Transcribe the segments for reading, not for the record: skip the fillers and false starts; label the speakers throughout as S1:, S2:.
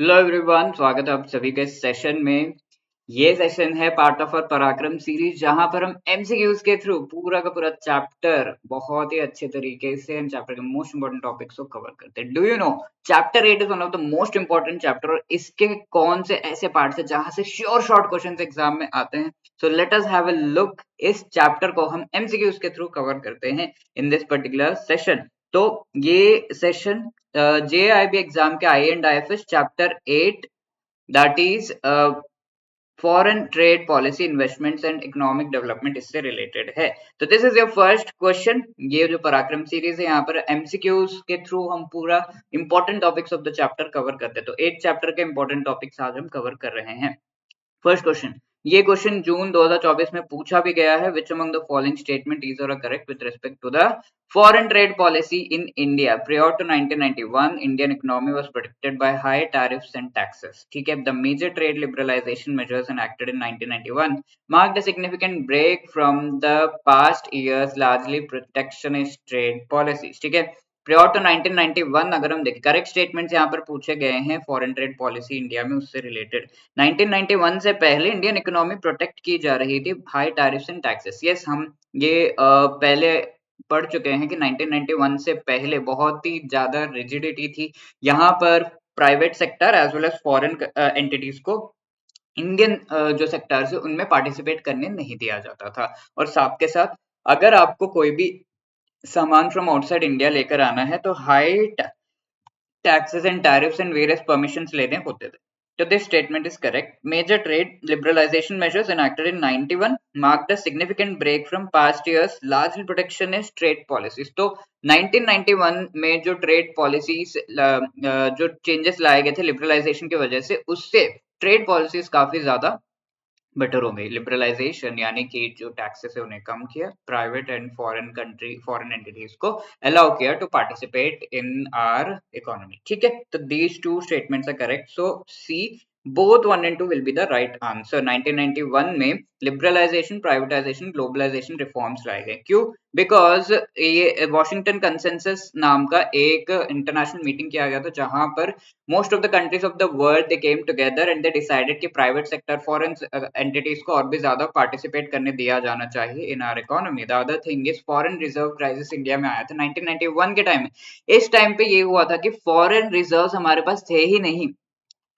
S1: Hello everyone, स्वागत है आप सभी के सेशन में। ये सेशन है पार्ट ऑफ और पराक्रम सीरीज, जहां पर हम एमसीक्यूज के थ्रू पूरा का पूरा चैप्टर बहुत ही अच्छे तरीके से हम चैप्टर के मोस्ट इंपोर्टेंट टॉपिक्स को कवर करते हैं। Do you know, chapter 8 is one of the most important chapter और इसके कौन से ऐसे पार्ट्स हैं जहां से श्योर शॉर्ट क्वेश्चंस एग्जाम में आते हैं। So let us have a look. इस चैप्टर को हम एमसीक्यूज के थ्रू कवर करते हैं इन दिस पर्टिकुलर सेशन। तो ये सेशन JIB एग्जाम के IE&IFS chapter 8, that is foreign trade policy, investments and economic development, इससे रिलेटेड है। तो this is your first question. ये जो पराक्रम सीरीज है, यहाँ पर एमसीक्यूज के थ्रू हम पूरा important topics of the chapter cover करते हैं। तो 8 चैप्टर के इंपॉर्टेंट टॉपिक्स आज हम कवर कर रहे हैं। फर्स्ट क्वेश्चन, ये क्वेश्चन जून 2024 में पूछा भी गया है। Which among the following statement is और correct with respect to the foreign trade policy in India prior to 1991? Indian economy was protected by high tariffs and taxes. ठीक है, the major trade liberalization measures enacted in 1991 marked a significant break from the past years largely protectionist trade policies. ठीक है, prior to 1991 अगर हम देखें, correct statements यहाँ पर पूछे गए हैं फॉरेन ट्रेड पॉलिसी इंडिया में उससे रिलेटेड। 1991 से पहले इंडियन इकोनॉमी प्रोटेक्ट की जा रही थी high tariffs and taxes. Yes, हम ये पहले पढ़ चुके हैं कि 1991 से पहले बहुत ही ज्यादा रिजिडिटी थी यहाँ पर। Private sector as well as foreign entities को इंडियन जो सेक्टर्स है उनमें पार्टिसिपेट करने नहीं दिया जाता था। और साथ के साथ अगर आपको कोई भी सामान फ्रॉम आउटसाइड इंडिया लेकर आना है तो high taxes and tariffs and various permissions लेने होते थे। So this statement is correct. Major trade liberalization measures enacted in 91 marked a significant break from past years largely protectionist trade policies. तो 1991 में जो ट्रेड पॉलिसीज जो changes लाए गए थे लिबरलाइजेशन की वजह से, उससे ट्रेड पॉलिसीज काफी ज्यादा बेटर हो गई। लिबरलाइजेशन यानी कि जो टैक्सेस है उन्हें कम किया, प्राइवेट एंड फॉरेन एंटिटीज को अलाउ किया to participate in our economy. ठीक है, तो these two statements are correct. So C, both 1 and 2 will be the right answer। 1991 में लिबरलाइजेशन, प्राइवेटाइजेशन, ग्लोबलाइजेशन रिफॉर्म्स लाए गए। क्यों? बिकॉज ये वॉशिंगटन कंसेंसस नाम का एक इंटरनेशनल मीटिंग किया गया था जहां पर most of the countries of the world they came together and they decided कि private sector foreign entities को और भी ज्यादा participate करने दिया जाना चाहिए in our economy। The other thing is foreign reserve crisis India में आया था 1991 के टाइम में। इस टाइम पे ये हुआ था कि foreign reserves हमारे पास थे ही नहीं,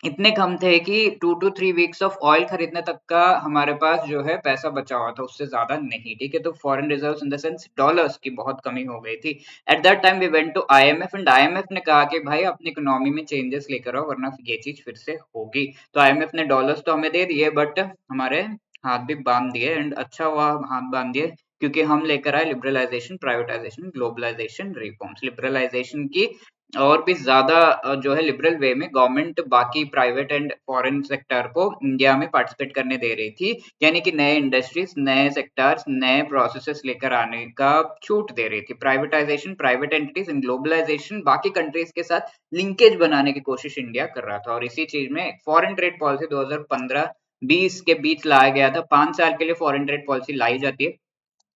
S1: इतने कम थे कि 2 to 3 weeks ऑफ ऑयल खरीदने तक का हमारे पास जो है पैसा बचा हुआ था, उससे ज्यादा नहीं। ठीक है, तो foreign reserves in the sense dollars की बहुत कमी हो गई थी। At that time we went to IMF and IMF ने कहा कि भाई अपनी इकोनॉमी में चेंजेस लेकर आओ वरना ये चीज फिर से होगी। तो IMF ने डॉलर्स तो हमें दे दिए बट हमारे हाथ भी बांध दिए, एंड अच्छा हुआ हाथ बांध दिए क्योंकि हम लेकर आए liberalization, privatization, globalization reforms. Liberalization की और भी ज्यादा जो है लिबरल वे में गवर्नमेंट बाकी प्राइवेट एंड फॉरेन सेक्टर को इंडिया में पार्टिसिपेट करने दे रही थी, यानी कि नए इंडस्ट्रीज, नए सेक्टर्स, नए प्रोसेसेस लेकर आने का छूट दे रही थी। Privatization, private entities and globalization, बाकी कंट्रीज के साथ लिंकेज बनाने की कोशिश इंडिया कर रहा था। और इसी चीज में फॉरेन ट्रेड पॉलिसी 2015-20 के बीच लाया गया था। 5 साल के लिए फॉरेन ट्रेड पॉलिसी लाई जाती है।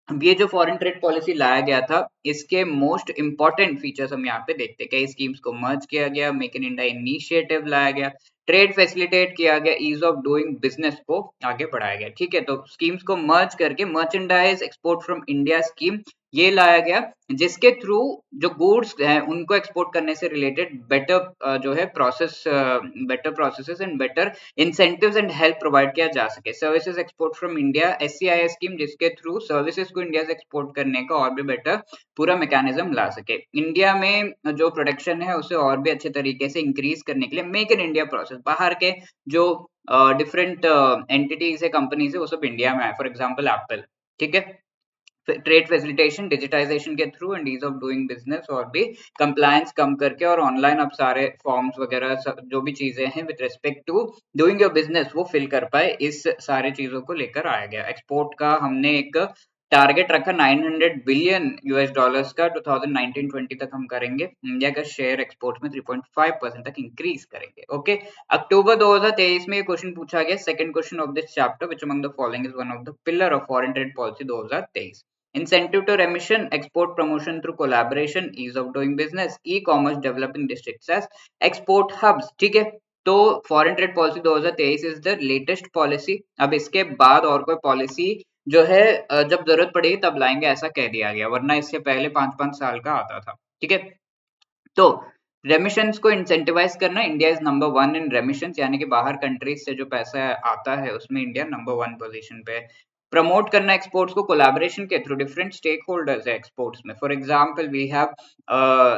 S1: अब ये जो फॉरेन ट्रेड पॉलिसी लाया गया था, इसके मोस्ट इंपॉर्टेंट फीचर्स हम यहाँ पे देखते हैं। कई स्कीम्स को मर्ज किया गया, मेक इन इंडिया इनिशिएटिव लाया गया, ट्रेड फैसिलिटेट किया गया, ईज ऑफ डूइंग बिजनेस को आगे बढ़ाया गया। ठीक है, तो स्कीम्स को मर्ज करके merchandise export from India scheme ये लाया गया, जिसके थ्रू जो गुड्स हैं उनको एक्सपोर्ट करने से रिलेटेड बेटर जो है process, better processes and better incentives and help provide किया जा सके। Services export from India SCIS scheme, जिसके थ्रू सर्विसेज को इंडिया से एक्सपोर्ट करने का और भी बेटर पूरा मैकेनिज्म ला सके। इंडिया में जो प्रोडक्शन है उसे और भी अच्छे तरीके से इंक्रीज करने के लिए मेक इन इंडिया प्रोसेस, बाहर के जो डिफरेंट एंटिटीज है, कंपनीज है, वो सब इंडिया में आए। For example Apple. ठीक है, ट्रेड फैसिलिटेशन, डिजिटाइजेशन के through and ease of doing business, और भी कंप्लायंस कम करके और ऑनलाइन अब सारे फॉर्म्स वगैरह जो भी चीजें हैं with respect to doing your business वो फिल कर पाए, इस सारे चीजों को लेकर आया गया। एक्सपोर्ट का हमने एक टारगेट रखा $900 बिलियन का 2019-20 तक हम करेंगे। इंडिया का शेयर एक्सपोर्ट में 3.5% तक इंक्रीज करेंगे। ओके, अक्टूबर 2023 में ये क्वेश्चन पूछा गया। Second question of this chapter, which among the following is one of the pillar of foreign trade policy 2023? Incentive to remission, export promotion through collaboration, ease of doing business, e-commerce, developing districts as export hubs। ठीक है, तो foreign trade policy 2023 is the latest policy. अब इसके बाद और कोई policy जो है जब जरूरत पड़ेगी तब लाएंगे ऐसा कह दिया गया, वरना इससे पहले 5-5 साल का आता था। ठीक है, तो रेमिशंस को इंसेंटिवाइज करना, इंडिया इज नंबर 1 इन रेमिशंस, यानी कि बाहर कंट्रीज से जो पैसा आता है उसमें इंडिया नंबर 1 पोजीशन पे है। प्रमोट करना एक्सपोर्ट्स को कोलैबोरेशन के थ्रू, डिफरेंट स्टेक होल्डर्स है एक्सपोर्ट्स में। For example we have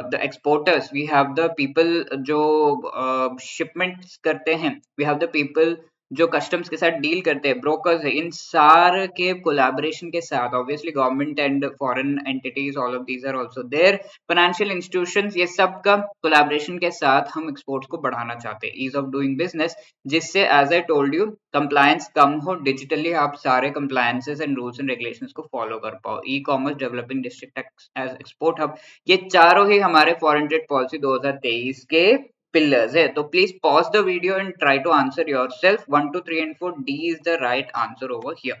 S1: the exporters, we have the people जो शिपमेंट्स करते हैं, वी हैव द पीपल जो कस्टम्स के साथ डील करते हैं, ब्रोकर्स है, इन सारे के कोलैबोरेशन के साथ obviously government and foreign entities, all of these are also there, financial institutions, ये सब का कोलैबोरेशन के साथ हम एक्सपोर्ट्स को बढ़ाना चाहते हैं, ईज ऑफ डूइंग बिजनेस, जिससे as I told you compliance कम हो, डिजिटली आप सारे compliances and rules and regulations को फॉलो कर पाओ। E commerce, developing district as export hub, ये चारों ही हमारे फॉरेन ट्रेड पॉलिसी 2023 के pillars है। तो please pause the video and try to answer yourself. 1 2 3 and 4 D is the right answer over here.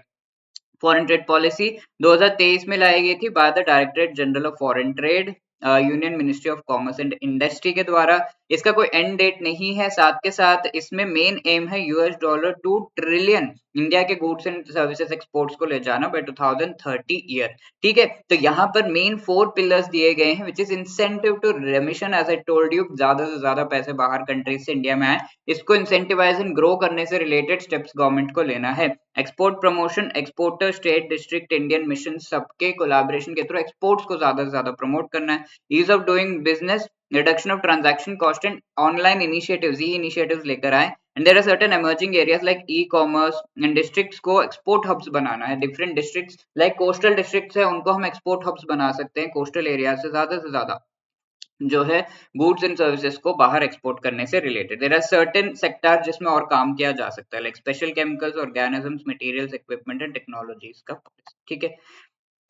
S1: Foreign trade policy 2023 में लाई गई थी by the directorate general of foreign trade, union ministry of commerce and industry के द्वारा। इसका कोई and date नहीं है, साथ के साथ इसमें मेन एम है $2 ट्रिलियन इंडिया के गुड्स एंड सर्विसेज एक्सपोर्ट्स को ले जाना बाय 2030 ईयर। ठीक है, तो यहाँ पर मेन 4 पिलर्स दिए गए हैं, which is incentive to remission, as I told you, ज्यादा से ज्यादा पैसे बाहर कंट्रीज से इंडिया में आए, इसको इंसेंटिवाइज एंड ग्रो करने से रिलेटेड स्टेप्स गवर्नमेंट को लेना है। Export promotion, exporter, state, district, Indian mission, सबके कोलैबोरेशन के थ्रू एक्सपोर्ट्स को ज्यादा से ज्यादा प्रमोट करना है। Ease of doing business, reduction of transaction cost and online initiatives, ये इनिशिएटिव्स लेकर आए। And there are certain emerging areas like e commerce and districts को एक्सपोर्ट हब्स बनाना है। Different districts like coastal districts है, उनको हम एक्सपोर्ट हब्स बना सकते हैं, कोस्टल एरिया से ज्यादा जो है गुड्स एंड सर्विसेज को बाहर एक्सपोर्ट करने से related. There are certain sector जिसमें और काम किया जा सकता है, like special chemicals, organisms, materials, equipment and technologies का। ठीक है,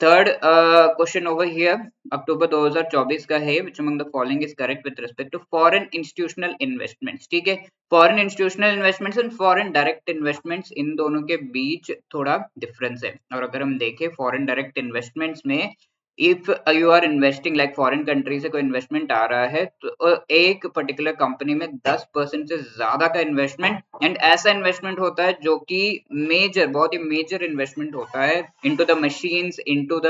S1: third question over here, October 2024 का है, which among the following is correct with respect to foreign institutional investments. ठीक है, foreign institutional investments and foreign direct investments, इन दोनों के बीच थोड़ा डिफरेंस है। और अगर हम देखें फॉरेन डायरेक्ट इन्वेस्टमेंट्स में, if you are investing like foreign country से कोई इन्वेस्टमेंट आ रहा है, तो एक पर्टिकुलर कंपनी में 10% से ज्यादा का इन्वेस्टमेंट, एंड ऐसा इन्वेस्टमेंट होता है जो कि मेजर, बहुत ही मेजर इन्वेस्टमेंट होता है into the machines, into the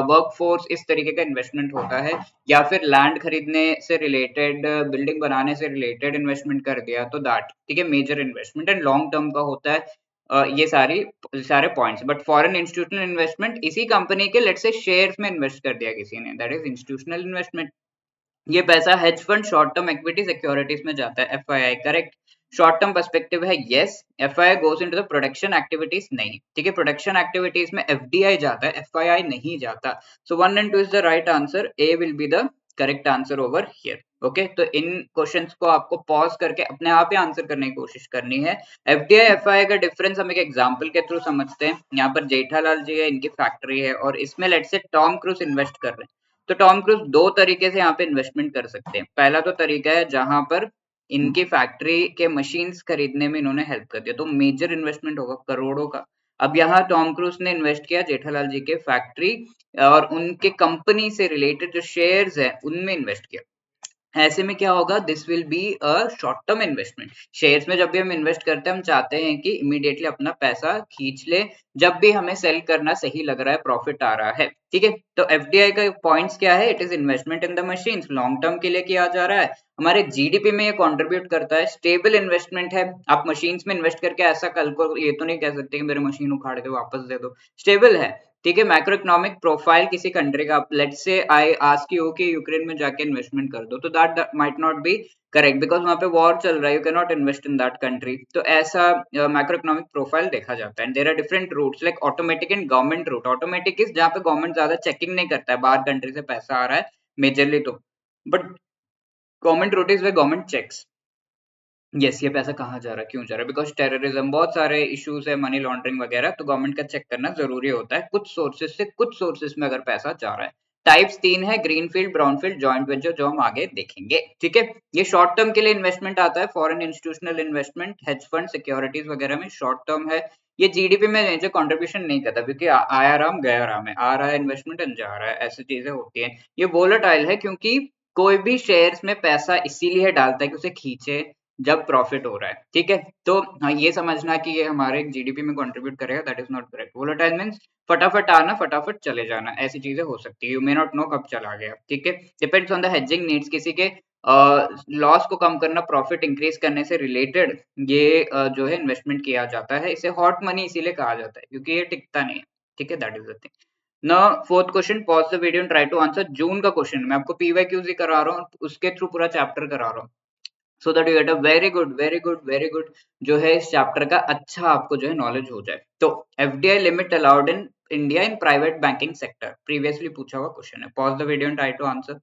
S1: workforce, इस तरीके का इन्वेस्टमेंट होता है। या फिर लैंड खरीदने से रिलेटेड, बिल्डिंग बनाने से रिलेटेड इन्वेस्टमेंट कर दिया तो दैट, ठीक है, major investment and long term का होता है। ये सारे points. But foreign institutional investment, इसी कंपनी के लेट्स से शेयर्स में इन्वेस्ट कर दिया किसी ने, दैट इज इंस्टीट्यूशनल इन्वेस्टमेंट। ये पैसा hedge fund, short term equity, securities में जाता है। FII correct. Short term perspective है yes, FII goes into the production activities नहीं। ठीक है, प्रोडक्शन एक्टिविटीज में एफडीआई जाता है, एफआईआई नहीं जाता। सो 1 and 2 is the right answer, A will be the correct answer over here. Okay, तो इन क्वेश्चंस को आपको पॉज करके अपने आप ही आंसर करने की कोशिश करनी है। एफडीआई एफआईआई का डिफरेंस हम एक एग्जांपल के थ्रू समझते हैं। यहाँ पर जेठालाल जी है, इनकी फैक्ट्री है और इसमें let's say Tom cruise invest कर रहे हैं। तो टॉम क्रूज दो तरीके से यहाँ पे इन्वेस्टमेंट कर सकते हैं। पहला तो तरीका है जहां पर इनकी फैक्ट्री के मशीन्स खरीदने में इन्होंने हेल्प कर दिया, तो मेजर इन्वेस्टमेंट होगा करोड़ों का। अब यहाँ टॉम क्रूज ने इन्वेस्ट किया जेठालाल जी के फैक्ट्री और उनके कंपनी से रिलेटेड जो शेयर्स है उनमें इन्वेस्ट किया। ऐसे में क्या होगा, this will be a short term investment. Shares में जब भी हम इन्वेस्ट करते हैं, हम चाहते हैं कि इमीडिएटली अपना पैसा खींच ले जब भी हमें सेल करना सही लग रहा है, प्रॉफिट आ रहा है। ठीक है, तो एफडीआई का पॉइंट्स क्या है, it is investment in the machines, long term के लिए किया जा रहा है, हमारे जीडीपी में ये कंट्रीब्यूट करता है, स्टेबल इन्वेस्टमेंट है। आप मशीन्स में इन्वेस्ट करके ऐसा कल को ये तो नहीं कह सकते कि मेरी मशीन उखाड़ के वापस दे दो, स्टेबल है। ठीक है, मैक्रो इकोनॉमिक प्रोफाइल किसी कंट्री का, let's say I ask you कि यूक्रेन में जाके इन्वेस्टमेंट कर दो, तो that might not be correct because वहां पे वॉर चल रहा है, you can not invest in that country. तो ऐसा मैक्रो इकोनॉमिक प्रोफाइल देखा जाता है। There are different routes like automatic and government route. Automatic is जहाँ पे गवर्नमेंट ज्यादा चेकिंग नहीं करता है, बाहर कंट्री से पैसा आ रहा है मेजरली तो, but government route is where government checks yes ये पैसा कहाँ जा रहा है, क्यों जा रहा है, बिकॉज टेररिज्म, बहुत सारे इश्यूज है, मनी लॉन्ड्रिंग वगैरह, तो गवर्नमेंट का चेक करना जरूरी होता है कुछ सोर्सेज से, कुछ सोर्सेज में अगर पैसा जा रहा है। टाइप्स 3 है, ग्रीनफील्ड, ब्राउनफील्ड, जॉइंट वेंचर, जो हम आगे देखेंगे। ठीक है, ये शॉर्ट टर्म के लिए इन्वेस्टमेंट आता है, foreign institutional investment, hedge fund, securities वगैरह में शॉर्ट टर्म है। ये जीडीपी में मेजर कंट्रीब्यूशन नहीं करता क्योंकि आया राम गया राम है, आ रहा है इन्वेस्टमेंट एंड जा रहा है, ऐसी चीजें होती है। ये वोलेटाइल है क्योंकि कोई भी शेयर्स में पैसा इसीलिए डालता है कि उसे खींचे, जब प्रॉफिट हो रहा है, ठीक है। तो हाँ, ये समझना कि ये हमारे जीडीपी में कंट्रीब्यूट करेगा, that is not correct. Volatile means फटाफट आना फटाफट चले जाना, ऐसी चीजें हो सकती है, यू मे नॉट नो कब चला गया, ठीक है। Depends on the hedging needs, किसी के लॉस को कम करना, प्रॉफिट इंक्रीज करने से रिलेटेड ये जो है इन्वेस्टमेंट किया जाता है। इसे हॉट मनी इसीलिए कहा जाता है क्योंकि ये टिकता नहीं है, ठीक है। That is the thing. Now fourth question, pause the video and try to answer. June का क्वेश्चन मैं आपको पीवाईक्यूज ही करा रहा हूँ, उसके थ्रू पूरा चैप्टर करा रहा हूँ, so that you get a very good very good very good जो है इस चैप्टर का अच्छा आपको जो है नॉलेज हो जाए। तो FDI limit allowed in India in private banking sector, previously पूछा हुआ क्वेश्चन है। Pause the video and try to answer.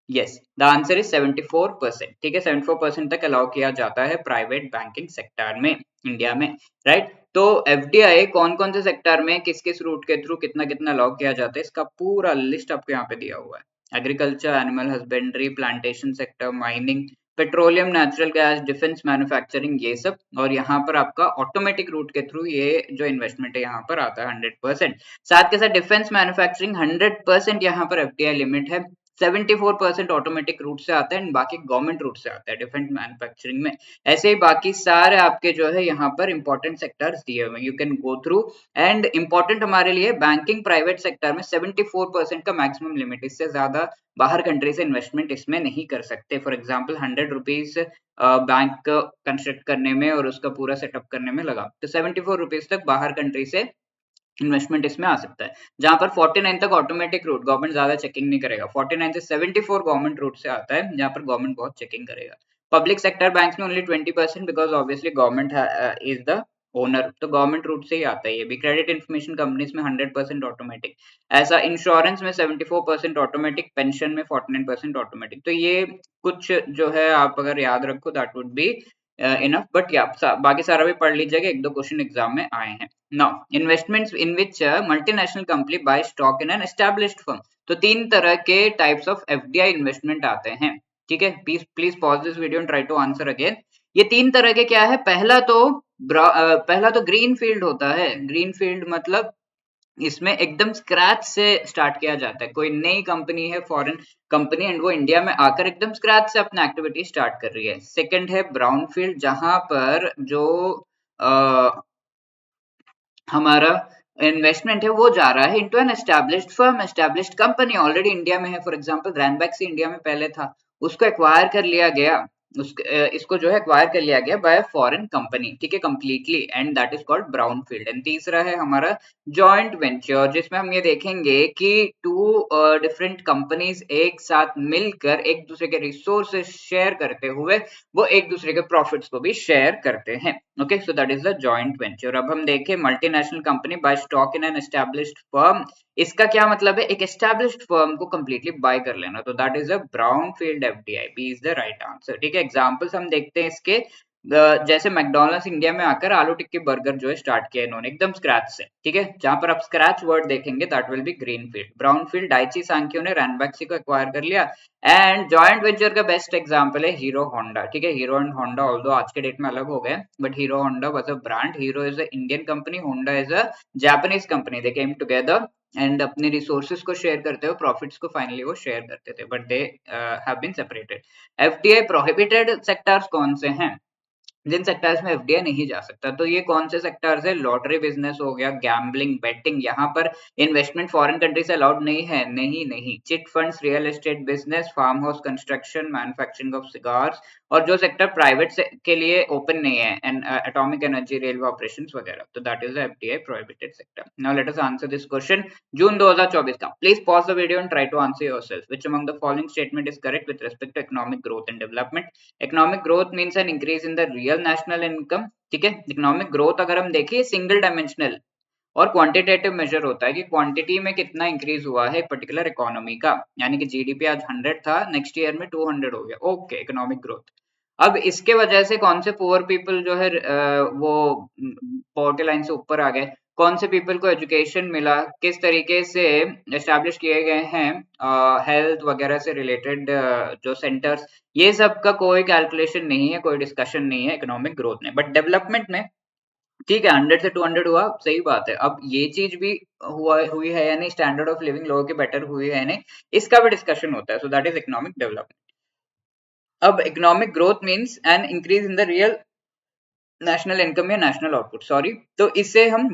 S1: Yes, the answer is 74%, ठीक है। 74% तक अलाउ किया जाता है प्राइवेट बैंकिंग सेक्टर में इंडिया में, राइट। तो एफडीआई कौन कौन से सेक्टर में किस किस रूट के थ्रू कितना कितना अलाउ किया जाता है, इसका पूरा लिस्ट आपको यहाँ पे दिया हुआ है। Agriculture, animal husbandry, plantation sector, mining, petroleum, natural gas, defence, manufacturing, ये सब। और यहाँ पर आपका ऑटोमेटिक रूट के थ्रू ये जो इन्वेस्टमेंट है यहाँ पर आता है 100%। साथ के साथ डिफेंस मैन्युफैक्चरिंग 100% यहाँ पर एफडीआई लिमिट है। 74% ऑटोमेटिक रूट से आता है एंड बाकी गवर्नमेंट रूट से आता है डिफेंस मैन्युफैक्चरिंग में। ऐसे ही बाकी सारे आपके जो है यहाँ पर इंपॉर्टेंट सेक्टर्स दिए हुए हैं, you can go through. And important हमारे लिए बैंकिंग प्राइवेट सेक्टर में 74% का मैक्सिमम लिमिट, इससे ज्यादा बाहर कंट्री से इन्वेस्टमेंट इसमें नहीं कर सकते। For example 100 rupees bank construct करने में और उसका पूरा सेटअप करने में लगा, तो 74 रुपीज तक बाहर कंट्री से इन्वेस्टमेंट इसमें आ सकता है। जहां पर 49 तक ऑटोमेटिक रूट, गवर्नमेंट ज्यादा चेकिंग नहीं करेगा। 49 से 74 गवर्नमेंट रूट से आता है, जहां पर गवर्नमेंट बहुत चेकिंग करेगा। पब्लिक सेक्टर बैंक्स में only 20%, because obviously government is the owner, तो गवर्नमेंट रूट से ही आता है ये भी। क्रेडिट इन्फॉर्मेशन कंपनीज में 100% ऑटोमेटिक, ऐसा इंश्योरेंस में 74% ऑटोमेटिक, पेंशन में 49% ऑटोमेटिक। तो ये कुछ जो है आप अगर याद रखो that would be enough, but या बाकी सारा भी पढ़ लीजिएगा, एक दो क्वेश्चन एग्जाम में आए हैं। Now, investments in which a multinational company buys stock in an established firm. तो तीन तरह के types of FDI investment आते हैं, ठीक है। Please pause this video and try to answer again. ये तीन तरह के क्या है, पहला तो ग्रीन फील्ड होता है। ग्रीन फील्ड मतलब इसमें एकदम स्क्रैच से स्टार्ट किया जाता है, कोई नई कंपनी है, फॉरेन कंपनी, एंड वो इंडिया में आकर एकदम स्क्रैच से अपना एक्टिविटी स्टार्ट कर रही है। सेकंड है ब्राउन फील्ड, जहां पर जो हमारा इन्वेस्टमेंट है वो जा रहा है into an established firm, established company, already India में है। फॉर एग्जांपल रैनबैक्सी इंडिया में पहले था, उसको एक्वायर कर लिया गया, इसको जो है एक्वायर कर लिया गया बाय फॉरेन कंपनी, ठीक है, completely, and that is called brown field. And तीसरा है हमारा जॉइंट वेंचर, जिसमें हम ये देखेंगे कि टू डिफरेंट कंपनीज एक साथ मिलकर एक दूसरे के रिसोर्सेज शेयर करते हुए वो एक दूसरे के प्रॉफिट्स को भी शेयर करते हैं। Okay, so that is the joint venture. अब हम देखें multinational company buy stock in an established firm, इसका क्या मतलब है, एक एस्टैब्लिश्ड फर्म को कंप्लीटली बाय कर लेना, तो that is a brown field FDI, B is the right answer, ठीक है। एग्जांपल्स हम देखते हैं इसके, जैसे मैकडॉनल्ड्स इंडिया में आकर आलू टिक्की बर्गर जो है स्टार्ट किया इन्होंने एकदम स्क्रैच से, ठीक है। जहां पर आप स्क्रैच वर्ड देखेंगे that will be green field. Brown field Daiichi Sankyo ने रैनबैक्सी को एक्वायर कर लिया। एंड जॉइंट वेंचर का बेस्ट एग्जांपल है हीरो होंडा, ठीक है। हीरो एंड होंडा ऑल्दो आज के डेट में अलग हो गए, but Hero Honda was a brand. Hero is an Indian company, Honda is a Japanese company. They came together and अपने रिसोर्सेज को शेयर करते हुए प्रॉफिट्स को फाइनली वो शेयर करते थे, but they have been separated. FDI prohibited sectors कौन से हैं, जिन सेक्टर्स में एफडीआई नहीं जा सकता, तो ये कौन से सेक्टर्स है, लॉटरी बिजनेस हो गया, गैम्बलिंग, बेटिंग, यहाँ पर इन्वेस्टमेंट फॉरेन कंट्री से अलाउड नहीं है, नहीं। Chit funds, real estate business, farm house construction, manufacturing of cigars, और जो सेक्टर प्राइवेट से के लिए ओपन नहीं है, and atomic energy, railway operations वगैरह, तो that is the FDI prohibited sector. Now let us answer this question, June 2024 का। Please pause the video and try to answer yourself, which among the following statement is correct with respect to economic growth and development. Economic growth means an increase in the real national income, ठीक है। Economic growth अगर हम देखिए single dimensional और quantitative major होता है कि quantity में कितना इंक्रीज हुआ है एक पर्टिकुलर इकोनॉमी का, यानी कि जीडीपी आज 100 था, नेक्स्ट ईयर में 200 हो गया, ओके, इकोनॉमिक ग्रोथ। अब इसके वजह से कौन से पुअर पीपल जो है वो पॉवर्टी लाइन से ऊपर आ गए, कौन से पीपल को एजुकेशन मिला, किस तरीके से एस्टैब्लिश किए गए हैं हेल्थ वगैरह से रिलेटेड जो सेंटर्स, ये सब का कोई कैलकुलेशन नहीं है, कोई डिस्कशन नहीं है इकोनॉमिक ग्रोथ में। बट डेवलपमेंट में ठीक है, 100 से 200 हुआ, सही बात है। अब ये चीज भी हुई है या नहीं, स्टैंडर्ड ऑफ लिविंग लोगों की बेटर हुई है या नहीं, इसका भी डिस्कशन होता है, so that is economic development. अब economic growth means an increase in the real national income या नेशनल आउटपुट, सॉरी, तो इसे हम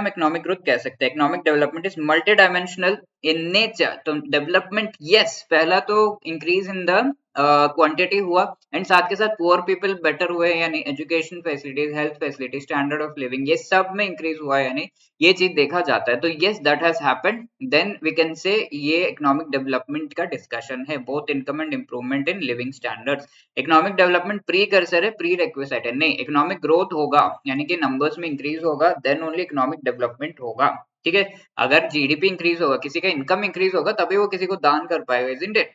S1: इकोनॉमिक ग्रोथ कह सकते हैं। Economic development is multi dimensional in nature. तो डेवलपमेंट पहला तो इंक्रीज इन द क्वांटिटी हुआ, एंड साथ के साथ पुअर पीपल बेटर हुए, यानी education facilities, health facility, standard of living, ये सब में इंक्रीज हुआ, यानी ये चीज देखा जाता है। तो yes, that has happened, then we can say ये इकोनॉमिक डेवलपमेंट का डिस्कशन है, both income and improvement in living standards. Economic development precursor है, प्री रिक्विजिट है, नहीं, इकोनॉमिक ग्रोथ होगा यानी कि नंबर्स में इंक्रीज होगा, देन ओनली इकोनॉमिक डेवलपमेंट होगा। ठीक है, अगर जीडीपी इंक्रीज होगा, किसी का इनकम इंक्रीज होगा, तभी वो किसी को दान कर पाएगा, इजंट इट?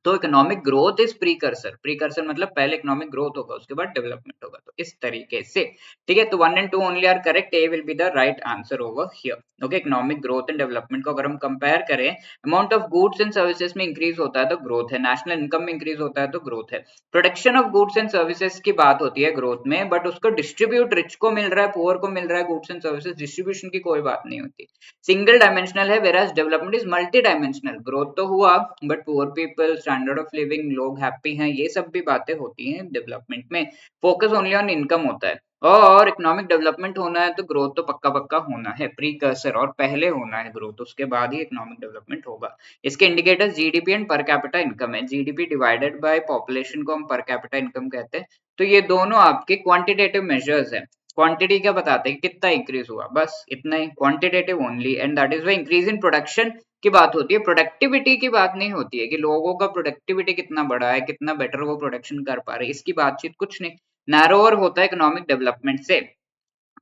S1: तो economic growth is precursor, precursor मतलब पहले इकोनॉमिक ग्रोथ होगा, उसके बाद डेवलपमेंट होगा, तो इस तरीके से। ठीक है, तो 1 and 2 only are correct, A will be the right answer over here. Okay, economic growth and development को अगर हम कंपेयर करें, amount of goods and services में इंक्रीज होता है तो ग्रोथ है, नेशनल इनकम में इंक्रीज होता है तो ग्रोथ है, production of goods and services की बात होती है ग्रोथ में, बट उसको डिस्ट्रीब्यूट, रिच को मिल रहा है, पुअर को मिल रहा है गुड्स एंड सर्विसेज, डिस्ट्रीब्यूशन की कोई बात नहीं होती, सिंगल डायमेंशनल है, whereas development is multi dimensional, growth तो हुआ but poor people, standard of living, लोग हैप्पी हैं, ये सब भी बातें होती हैं डेवलपमेंट में, फोकस ओनली ऑन इनकम होता है। और इकोनॉमिक डेवलपमेंट होना है तो ग्रोथ तो पक्का पक्का होना है, प्रीकर्सर, और पहले होना है ग्रोथ, उसके बाद ही इकोनॉमिक डेवलपमेंट होगा। इसके indicators GDP and per capita income है, जीडीपी डिवाइडेड बाय पॉपुलेशन को हम पर कैपिटा इनकम कहते हैं, तो ये दोनों आपके क्वांटिटेटिव मेजर्स है। क्वांटिटी क्या बताते हैं, कितना इंक्रीज हुआ, बस इतना ही, quantitative only, and that is why increase in production की बात होती है, प्रोडक्टिविटी की बात नहीं होती है कि लोगों का प्रोडक्टिविटी कितना बढ़ा है, कितना बेटर वो प्रोडक्शन कर पा रहे हैं, इसकी बातचीत कुछ नहीं, नैरोअर होता है इकोनॉमिक डेवलपमेंट से।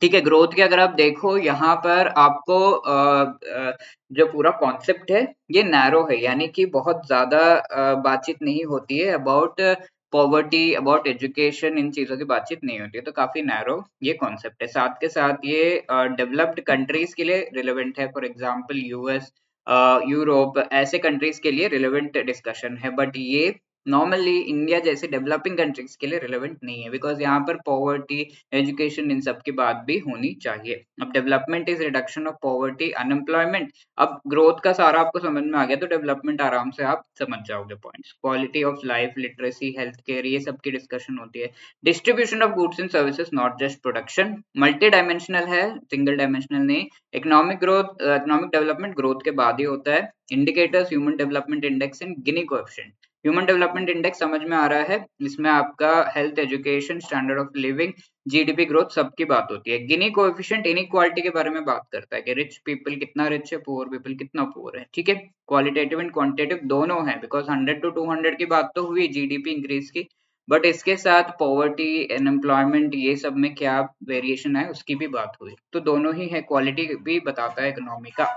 S1: ठीक है, ग्रोथ के अगर आप देखो यहाँ पर आपको जो पूरा कॉन्सेप्ट है ये नैरो है, यानी कि बहुत ज्यादा बातचीत नहीं होती है अबाउट पॉवर्टी, अबाउट एजुकेशन, इन चीजों की बातचीत नहीं होती है, तो काफी नैरो ये कॉन्सेप्ट है। साथ के साथ ये डेवलप्ड कंट्रीज के लिए रिलेवेंट है, फॉर एग्जांपल यूएस, यूरोप, ऐसे कंट्रीज के लिए रिलेवेंट डिस्कशन है, बट ये नॉर्मली इंडिया जैसे डेवलपिंग कंट्रीज के लिए रिलेवेंट नहीं है, बिकॉज यहाँ पर पॉवर्टी, एजुकेशन, इन सब की बात भी होनी चाहिए। अब development is reduction of poverty, unemployment, अब ग्रोथ का सारा आपको समझ में आ गया तो डेवलपमेंट आराम से आप समझ जाओगे points, quality of life, literacy, health care, ये सब की डिस्कशन होती है, distribution of goods and services, not just production, multi dimensional है, सिंगल डायमेंशनल नहीं, economic growth, economic development growth के बाद ही होता है, indicators, human development index and Guinea coefficient. Human development index समझ में आ रहा है, इसमें आपका health, education, standard of living, GDP growth सबकी बात होती है। गिनी कोएफिशिएंट इनइक्वालिटी के बारे में बात करता है कि रिच पीपल कितना रिच है, पुअर पीपल कितना पुअर है। ठीक है, क्वालिटेटिव एंड क्वांटिटेटिव दोनों है, बिकॉज 100 to 200 की बात तो हुई जीडीपी इंक्रीज की, बट इसके साथ पॉवर्टी, अनएम्प्लॉयमेंट, ये सब में क्या वेरिएशन है उसकी भी बात हुई, तो दोनों ही है, क्वालिटी भी बताता है इकोनॉमी का।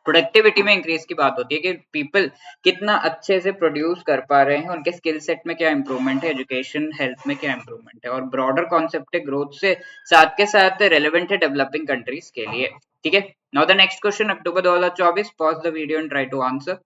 S1: प्रोडक्टिविटी में इंक्रीज की बात होती है कि पीपल कितना अच्छे से प्रोड्यूस कर पा रहे हैं, उनके स्किल सेट में क्या इंप्रूवमेंट है, एजुकेशन, हेल्थ में क्या इंप्रूवमेंट है, और ब्रॉडर कॉन्सेप्ट है ग्रोथ से, साथ के साथ रेलेवेंट है डेवलपिंग कंट्रीज के लिए। ठीक है, now the next question, October 2024, pause the video and try to answer.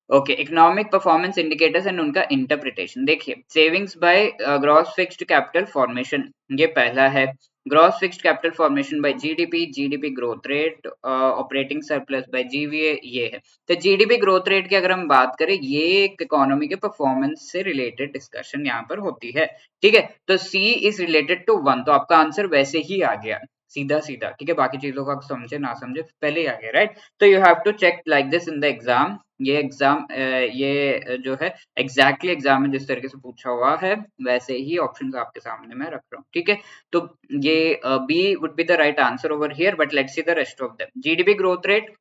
S1: Okay, economic performance indicators and उनका इंटरप्रिटेशन। देखिए, savings by gross fixed capital formation, ये पहला है, gross fixed capital formation by GDP, GDP growth rate, operating surplus by GVA, ये है। तो GDP growth rate की अगर हम बात करें, ये एक इकोनॉमी के परफॉर्मेंस से रिलेटेड डिस्कशन यहाँ पर होती है। ठीक है, तो सी इज रिलेटेड टू 1, तो आपका आंसर वैसे ही आ गया, सीधा सीधा। ठीक है, बाकी चीजों का समझे ना समझे पहले ही आ गया, राइट? तो you have to check like this in the exam, ये एग्जाम, ये जो है एग्जैक्टली एग्जाम में जिस तरीके से पूछा हुआ है वैसे ही ऑप्शंस आपके सामने मैं रख रहा हूँ। ठीक है, तो ये B would be the right answer over here, but let's see the rest of them. GDP growth rate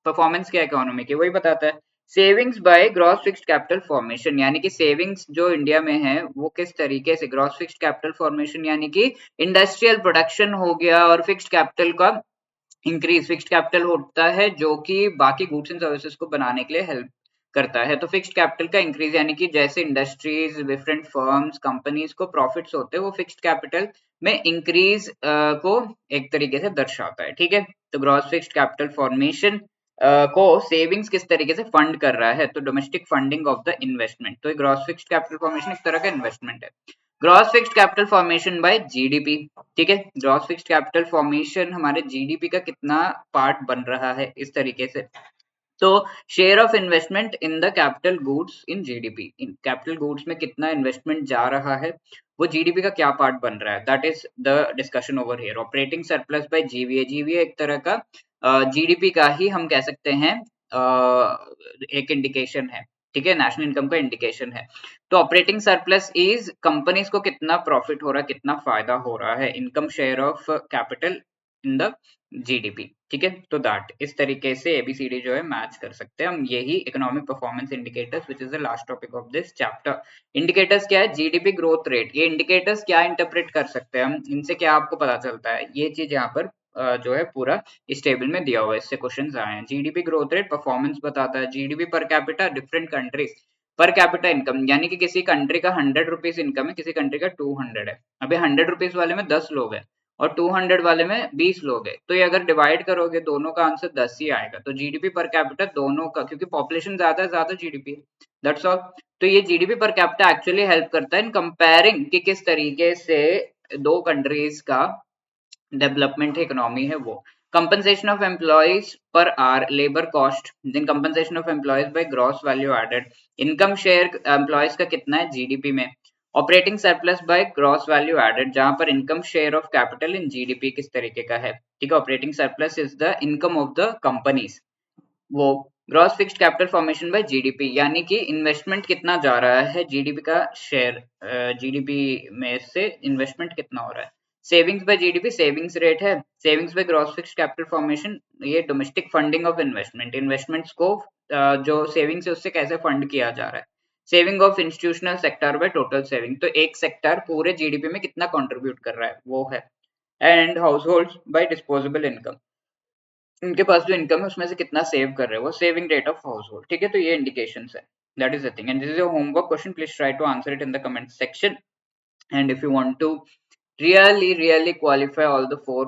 S1: performance क्या इकोनॉमी की, वही बताता है। Savings by gross fixed capital formation, यानी कि सेविंग्स जो इंडिया में है वो किस तरीके से, ग्रॉस फिक्स्ड कैपिटल फॉर्मेशन यानी कि इंडस्ट्रियल प्रोडक्शन हो गया, और फिक्स्ड कैपिटल का इंक्रीज, फिक्स्ड कैपिटल होता है जो कि बाकी गुड्स एंड सर्विसेज को बनाने के लिए हेल्प करता है, तो फिक्स्ड कैपिटल का इंक्रीज यानी कि जैसे इंडस्ट्रीज, डिफरेंट फर्म्स, कंपनीज को प्रॉफिट्स होते हैं, वो फिक्स्ड कैपिटल में इंक्रीज को एक तरीके से दर्शाता है। ठीक है, तो ग्रॉस फिक्स्ड कैपिटल फॉर्मेशन को सेविंग्स किस तरीके से फंड कर रहा है, तो domestic funding of the investment, तो ग्रॉस फिक्स्ड कैपिटल फॉर्मेशन एक तरह का इन्वेस्टमेंट है। Gross fixed capital formation by GDP, ठीक है, ग्रॉस फिक्स्ड कैपिटल फॉर्मेशन हमारे जीडीपी का कितना पार्ट बन रहा है, इस तरीके से तो share of investment in the capital goods in GDP, in capital goods में कितना इन्वेस्टमेंट जा रहा है, वो जीडीपी का क्या पार्ट बन रहा है, that is the discussion over here. Operating surplus by GVA, GVA एक तरह का जीडीपी का ही हम कह सकते हैं एक इंडिकेशन है, ठीक है, नेशनल इनकम का इंडिकेशन है। तो ऑपरेटिंग सरप्लस इज कंपनीज को कितना प्रॉफिट हो रहा है, कितना फायदा हो रहा है, income share of capital in the GDP, ठीक है। तो दैट इस तरीके से एबीसीडी जो है मैच कर सकते हैं हम, यही economic performance indicators which is the last topic of this chapter. Indicators क्या है, जीडीपी ग्रोथ रेट, ये इंडिकेटर्स क्या इंटरप्रेट कर सकते हैं हम, इनसे क्या आपको पता चलता है, ये चीज यहाँ पर जो है पूरा इस टेबल में दिया हुआ है, इससे क्वेश्चंस आए हैं। जीडीपी ग्रोथ रेट परफॉर्मेंस बताता है, GDP per capita different countries, per capita income यानी कि किसी कंट्री का 100 रुपीज इनकम है, किसी कंट्री का 200 है, अभी 100 रुपीज वाले में 10 लोग हैं और 200 वाले में 20 लोग हैं, तो ये अगर डिवाइड करोगे दोनों का आंसर 10 ही आएगा। तो जीडीपी पर कैपिटा दोनों का, क्योंकि पॉपुलेशन ज्यादा है, ज्यादा जीडीपी है, दैट्स ऑल। तो ये GDP per capita actually help करता है इन कंपेयरिंग कि किस तरीके से दो कंट्रीज का डेवलपमेंट इकोनॉमी है वो। कंपनसेशन ऑफ एम्प्लॉइज पर or labour cost, then compensation of employees by gross value added, income share employees का कितना है जीडीपी में, operating surplus by gross value added जहां पर income share of capital in GDP किस तरीके का है, ठीक है। Operating surplus is the income of the companies, वो gross fixed capital formation by GDP यानी कि इन्वेस्टमेंट कितना जा रहा है, जीडीपी का शेयर, जीडीपी में से इन्वेस्टमेंट कितना हो रहा है। Savings by GDP savings rate है, savings by gross fixed capital formation ये domestic funding of investment, investments को जो सेविंग्स है उससे कैसे फंड किया जा रहा है। Saving of institutional sector by total saving, तो एक सेक्टर पूरे जीडीपी में कितना कंट्रीब्यूट कर रहा है वो है। And house hold by disposable income, उनके पास जो इनकम है उसमें से कितना सेव कर रहे हो, वो saving rate of household, ठीक है। तो ये इंडिकेशंस है, that is the thing, and this is your homework question, please try to answer it in the comment section. And if you want to really qualify all the four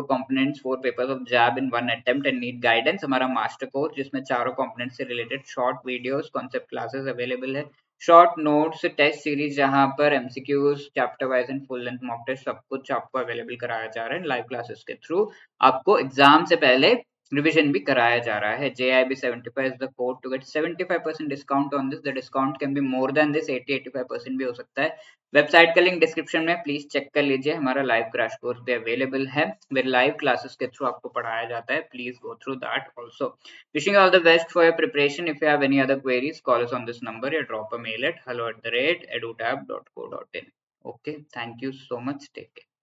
S1: components, four papers of JAB in one attempt and need guidance, हमारा master course जिसमें चारों components से related short videos concept classes available है, short notes test series जहां पर MCQs chapter wise and full length mock test सब कुछ आपको अवेलेबल कराया जा रहा है लाइव क्लासेस के थ्रू। आपको एग्जाम से पहले रिविजन भी कराया जा रहा है। JIB75 is the code to get 75% discount on this. The discount can be more than this, 80-85% भी हो सकता है। वेबसाइट का लिंक डिस्क्रिप्शन में प्लीज चेक कर लीजिए, हमारा लाइव क्रैश कोर्स भी अवेलेबल है, मेरे लाइव क्लासेस के थ्रू आपको पढ़ाया जाता है, please go through that also. Wishing all the best for your preparation, if you have any other queries call us on this number या drop a mail at hello@edutab.co.in. Okay, thank you so much, take care.